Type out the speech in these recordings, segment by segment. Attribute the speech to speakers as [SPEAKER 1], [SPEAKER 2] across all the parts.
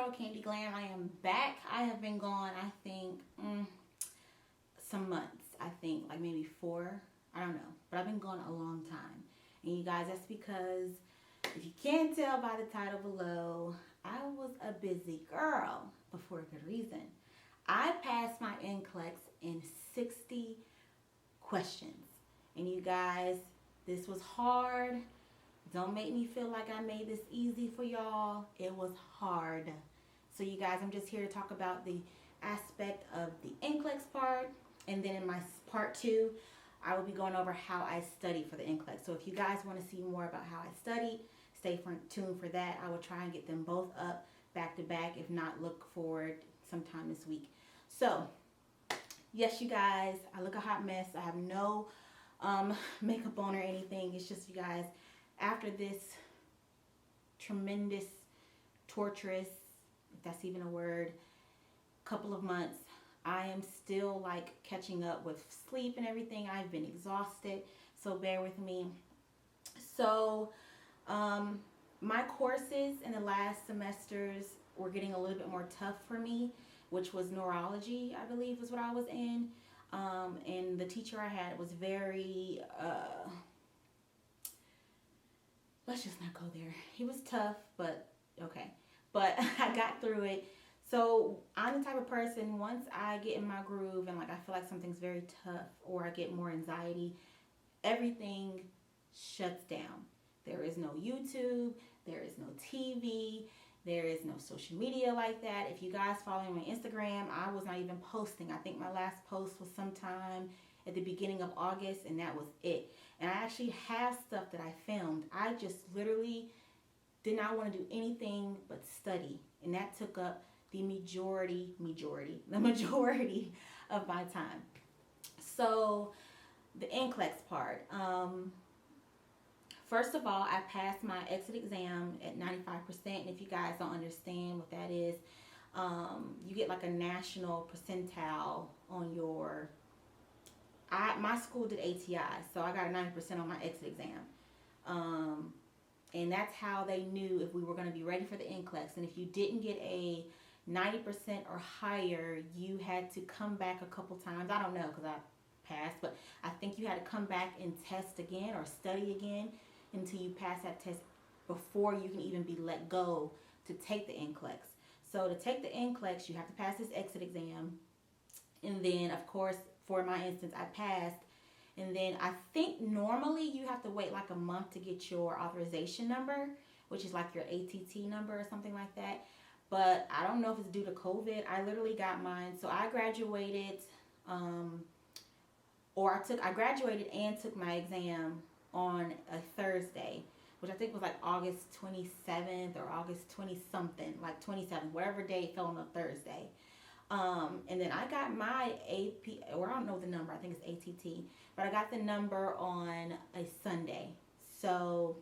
[SPEAKER 1] girl, Candy Glam. I am back. I have been gone, I think, some months. I think, like maybe 4. I don't know. But I've been gone a long time. And you guys, that's because, if you can't tell by the title below, I was a busy girl, but for a good reason. I passed my NCLEX in 60 questions. And you guys, this was hard. Don't make me feel like I made this easy for y'all. It was hard. So you guys, I'm just here to talk about the aspect of the NCLEX part. And then in my part 2, I will be going over how I study for the NCLEX. So if you guys want to see more about how I study, stay tuned for that. I will try and get them both up back to back. If not, look forward sometime this week. So, yes, you guys, I look a hot mess. I have no makeup on or anything. It's just, you guys, after this tremendous, torturous, if that's even a word, couple of months, I am still like catching up with sleep and everything. I've been exhausted, so bear with me. So my courses in the last semesters were getting a little bit more tough for me, which was neurology, I believe was what I was in. And the teacher I had was very, let's just not go there. He was tough, but okay. But I got through it. So I'm the type of person, once I get in my groove and like I feel like something's very tough or I get more anxiety, everything shuts down. There is no YouTube, there is no TV, there is no social media like that. If you guys follow me on Instagram, I was not even posting. I think my last post was sometime at the beginning of August, and that was it. And I actually have stuff that I filmed. I just literally did not want to do anything but study, and that took up the majority of my time. So the NCLEX part. First of all, I passed my exit exam at 95%. And if you guys don't understand what that is, you get like a national percentile on your, my school did ATI, so I got a 90% on my exit exam. And that's how they knew if we were going to be ready for the NCLEX. And if you didn't get a 90% or higher, you had to come back a couple times. I don't know because I passed, but I think you had to come back and test again or study again until you pass that test before you can even be let go to take the NCLEX. So to take the NCLEX, you have to pass this exit exam. And then, of course, for my instance, I passed. And then I think normally you have to wait like a month to get your authorization number, which is like your ATT number or something like that. But I don't know if it's due to COVID. I literally got mine. So I graduated, I graduated and took my exam on a Thursday, which I think was like August 27th or August 20 something, like 27th, whatever day fell on a Thursday. And then I got my AP, or I don't know the number, I think it's ATT, but I got the number on a Sunday. So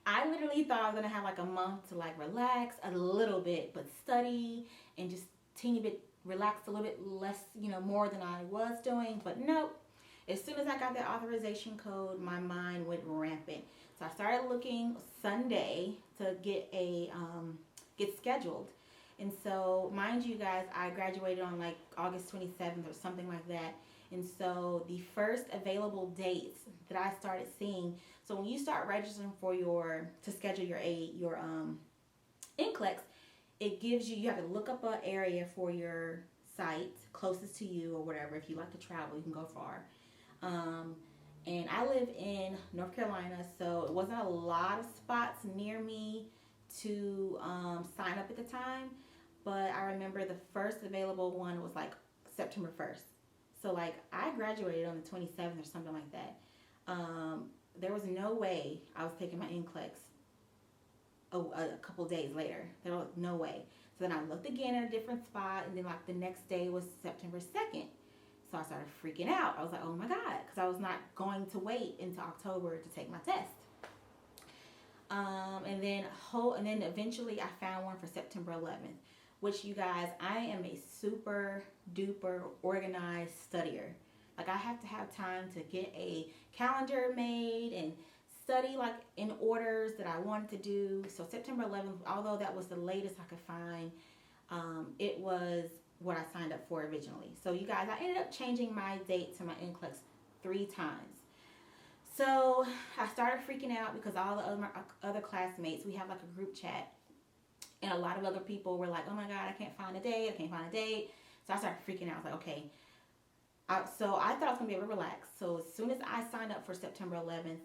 [SPEAKER 1] I literally thought I was going to have like a month to like relax a little bit, but study and just teeny bit relax a little bit less, more than I was doing. But nope. As soon as I got that authorization code, my mind went rampant. So I started looking Sunday to get scheduled. And so, mind you guys, I graduated on like August 27th or something like that. And so the first available dates that I started seeing, so when you start registering for to schedule your NCLEX, it gives you have to look up an area for your site closest to you or whatever. If you like to travel, you can go far. And I live in North Carolina, so it wasn't a lot of spots near me to sign up at the time. But I remember the first available one was like September 1st. So like I graduated on the 27th or something like that. There was no way I was taking my NCLEX a couple days later. There was no way. So then I looked again at a different spot, and then like the next day was September 2nd. So I started freaking out. I was like, oh my God, because I was not going to wait until October to take my test. And then eventually I found one for September 11th, which, you guys, I am a super duper organized studier. Like I have to have time to get a calendar made and study like in orders that I wanted to do. So September 11th, although that was the latest I could find, it was what I signed up for originally. So you guys, I ended up changing my date to my NCLEX 3 times. So I started freaking out because all the other classmates, we have like a group chat, and a lot of other people were like, oh my God, I can't find a date. I can't find a date. So I started freaking out. I was like, okay. So I thought I was going to be able to relax. So as soon as I signed up for September 11th,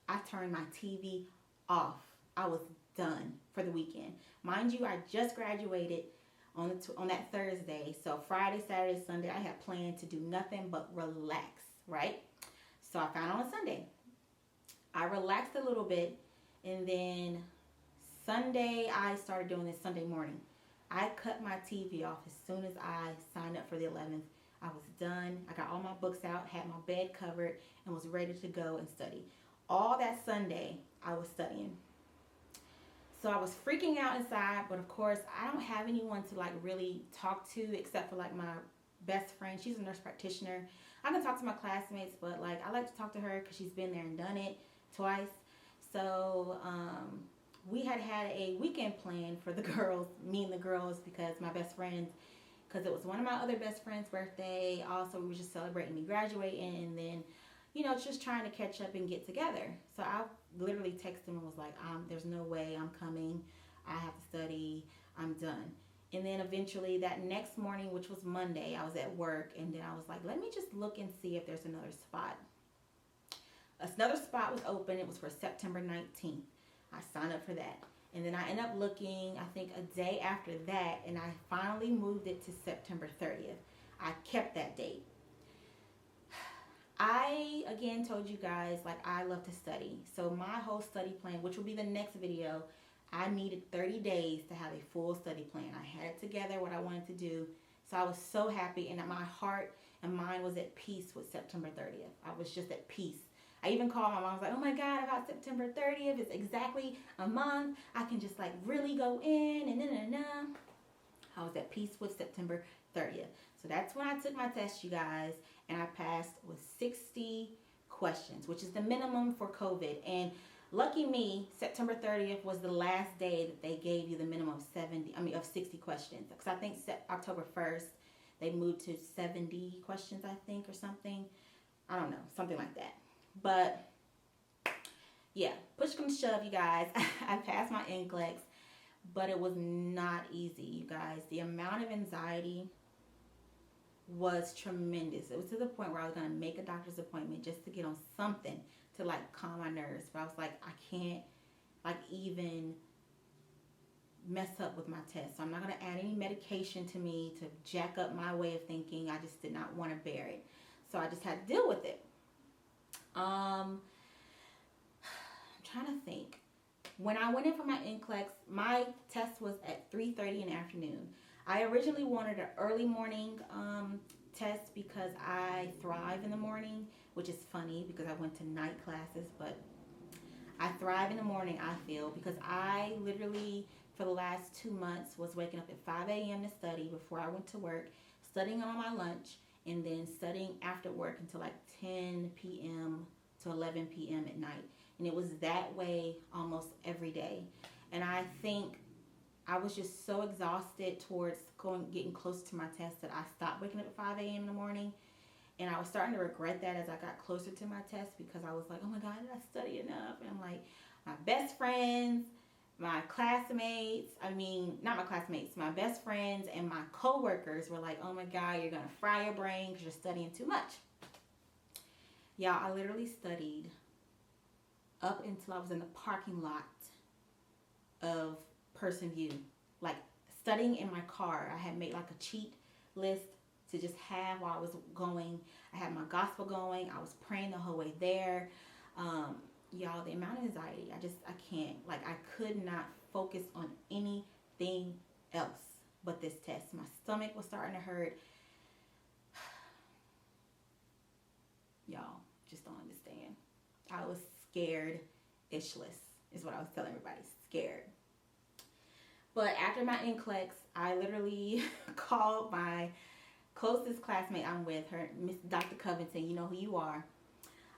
[SPEAKER 1] I turned my TV off. I was done for the weekend. Mind you, I just graduated on that Thursday. So Friday, Saturday, Sunday, I had planned to do nothing but relax, right? So I found on a Sunday. I relaxed a little bit, and then Sunday, I started doing this Sunday morning. I cut my TV off as soon as I signed up for the 11th. I was done. I got all my books out, had my bed covered, and was ready to go and study. All that Sunday, I was studying. So I was freaking out inside, but of course, I don't have anyone to like really talk to except for like my best friend. She's a nurse practitioner. I can talk to my classmates, but like I like to talk to her because she's been there and done it twice. So we had a weekend plan for the girls, me and the girls, because my best friends, because it was one of my other best friends' birthday. Also, we were just celebrating me graduating, and then, you know, just trying to catch up and get together. So I literally texted him and was like, there's no way I'm coming. I have to study. I'm done. And then eventually that next morning, which was Monday, I was at work, and then I was like, let me just look and see if there's another spot. Another spot was open. It was for September 19th. I signed up for that. And then I ended up looking, I think, a day after that, and I finally moved it to September 30th. I kept that date. I, again, told you guys, like, I love to study. So my whole study plan, which will be the next video, I needed 30 days to have a full study plan. I had it together, what I wanted to do. So I was so happy, and my heart and mind was at peace with September 30th. I was just at peace. I even called my mom. I was like, oh my God, about September 30th. It's exactly a month. I can just like really go in and I was at peace with September 30th. So that's when I took my test, you guys, and I passed with 60 questions, which is the minimum for COVID. And lucky me, September 30th was the last day that they gave you the minimum of 60 questions. Because I think October 1st, they moved to 70 questions, I think, or something. I don't know, something like that. But yeah, push come to shove, you guys. I passed my NCLEX, but it was not easy, you guys. The amount of anxiety was tremendous. It was to the point where I was going to make a doctor's appointment just to get on something to like calm my nerves. But I was like, I can't like even mess up with my test. So I'm not going to add any medication to me to jack up my way of thinking. I just did not want to bear it. So I just had to deal with it. I'm trying to think. When I went in for my NCLEX, my test was at 3:30 in the afternoon. I originally wanted an early morning test because I thrive in the morning, which is funny because I went to night classes, but I thrive in the morning, I feel, because I literally, for the last 2 months, was waking up at 5 a.m. to study before I went to work, studying on my lunch, and then studying after work until like 10 p.m. to 11 p.m. at night. And it was that way almost every day. And I think I was just so exhausted towards getting close to my test that I stopped waking up at 5 a.m. in the morning. And I was starting to regret that as I got closer to my test, because I was like, oh my God, did I study enough? And I'm like, my best friends, my classmates, not my classmates, my best friends and my coworkers were like, oh my God, you're going to fry your brain because you're studying too much. Y'all, I literally studied up until I was in the parking lot of Person View. Like studying in my car. I had made like a cheat list to just have while I was going. I had my gospel going. I was praying the whole way there. Y'all, the amount of anxiety, I can't. Like, I could not focus on anything else but this test. My stomach was starting to hurt. Y'all just don't understand. I was scared-ishless is what I was telling everybody. Scared. But after my NCLEX, I literally called my closest classmate I'm with, her, Miss Dr. Covington. You know who you are.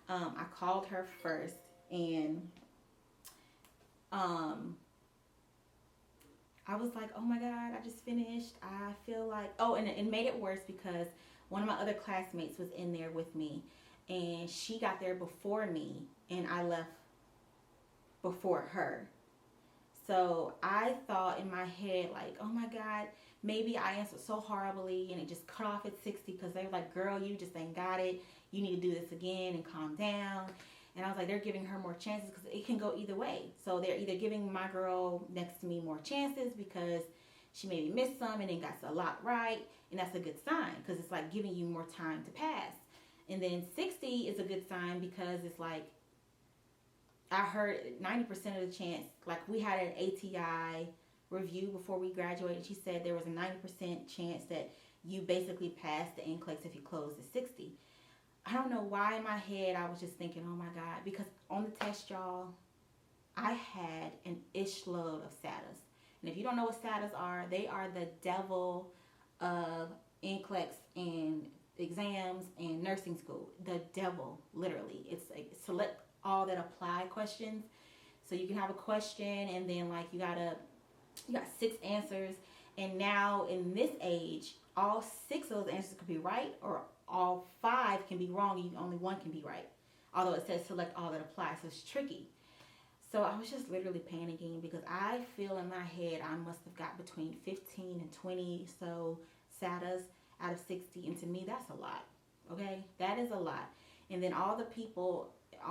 [SPEAKER 1] I called her first, and I was like, oh my God, I just finished. I feel like, oh, and it made it worse because one of my other classmates was in there with me, and she got there before me, and I left before her. So I thought in my head, like, oh my God, maybe I answered so horribly and it just cut off at 60 because they were like, girl, you just ain't got it. You need to do this again and calm down. And I was like, they're giving her more chances because it can go either way. So they're either giving my girl next to me more chances because she maybe missed some and then got a lot right. And that's a good sign because it's like giving you more time to pass. And then 60 is a good sign because it's like, I heard 90% of the chance, like we had an ATI review before we graduated. She said there was a 90% chance that you basically passed the NCLEX if you closed at 60. I don't know why in my head I was just thinking, oh my God, because on the test, y'all, I had an ish load of SATAs. And if you don't know what SATAs are, they are the devil of NCLEX and exams and nursing school. The devil, literally. It's like select all that apply questions. So you can have a question and then like you got 6 answers. And now in this age, all 6 of those answers could be right or all 5 can be wrong and only 1 can be right. Although it says select all that apply, so it's tricky. So I was just literally panicking because I feel in my head I must have got between 15 and 20 so SATAs out of 60. And to me, that's a lot. Okay? That is a lot. And then all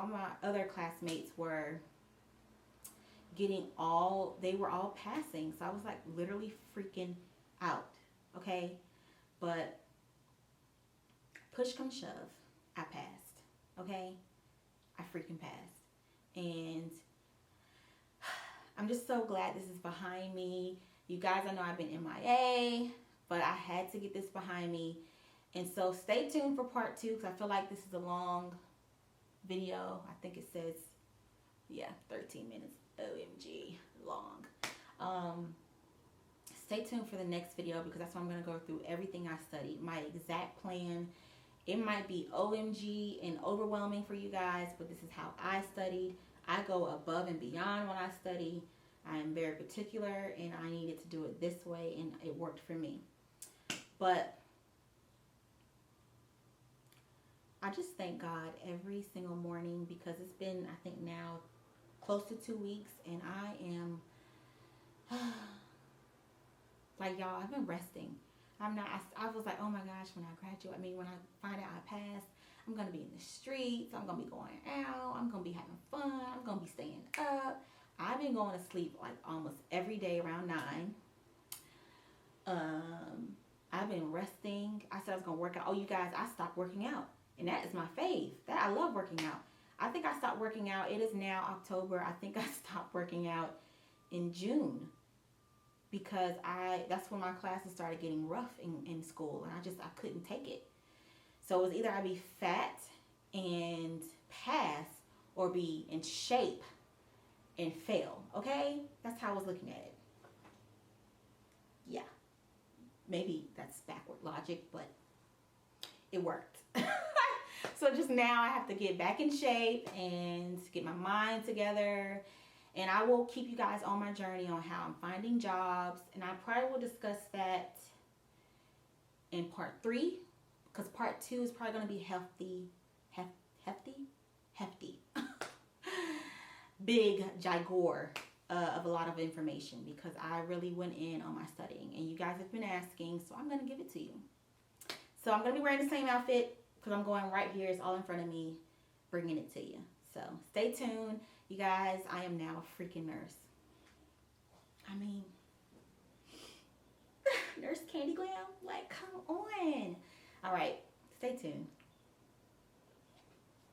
[SPEAKER 1] my other classmates were they were all passing. So I was like literally freaking out. Okay? But push come shove, I passed. Okay? I freaking passed. And I'm just so glad this is behind me. You guys, I know I've been MIA, but I had to get this behind me. And so stay tuned for part 2 because I feel like this is a long video. I think it says, 13 minutes. OMG, long. Stay tuned for the next video because that's when I'm going to go through everything I studied. My exact plan. It might be OMG and overwhelming for you guys, but this is how I studied. I go above and beyond when I study. I am very particular and I needed to do it this way and it worked for me. But I just thank God every single morning because it's been, I think now, close to 2 weeks and I am, like y'all, I've been resting. I was like, oh my gosh, when I graduate, when I find out I passed, I'm going to be in the streets, I'm going to be going out, I'm going to be having fun, I'm going to be staying up. I've been going to sleep like almost every day around 9. I've been resting. I said I was going to work out. Oh, you guys, I stopped working out. And that is my fave. I love working out. I think I stopped working out. It is now October. I think I stopped working out in June. Because that's when my classes started getting rough in school. And I couldn't take it. So it was either I'd be fat and pass or be in shape and fail. Okay? That's how I was looking at it. Yeah. Maybe that's backward logic, but it worked. So just now I have to get back in shape and get my mind together. And I will keep you guys on my journey on how I'm finding jobs. And I probably will discuss that in part 3. Because part 2 is probably going to be hefty. Big jigor of a lot of information. Because I really went in on my studying. And you guys have been asking. So I'm going to give it to you. So I'm going to be wearing the same outfit. Because I'm going right here. It's all in front of me. Bringing it to you. So stay tuned. You guys, I am now a freaking nurse. Nurse Candy Glam? Like, come on. All right. Stay tuned.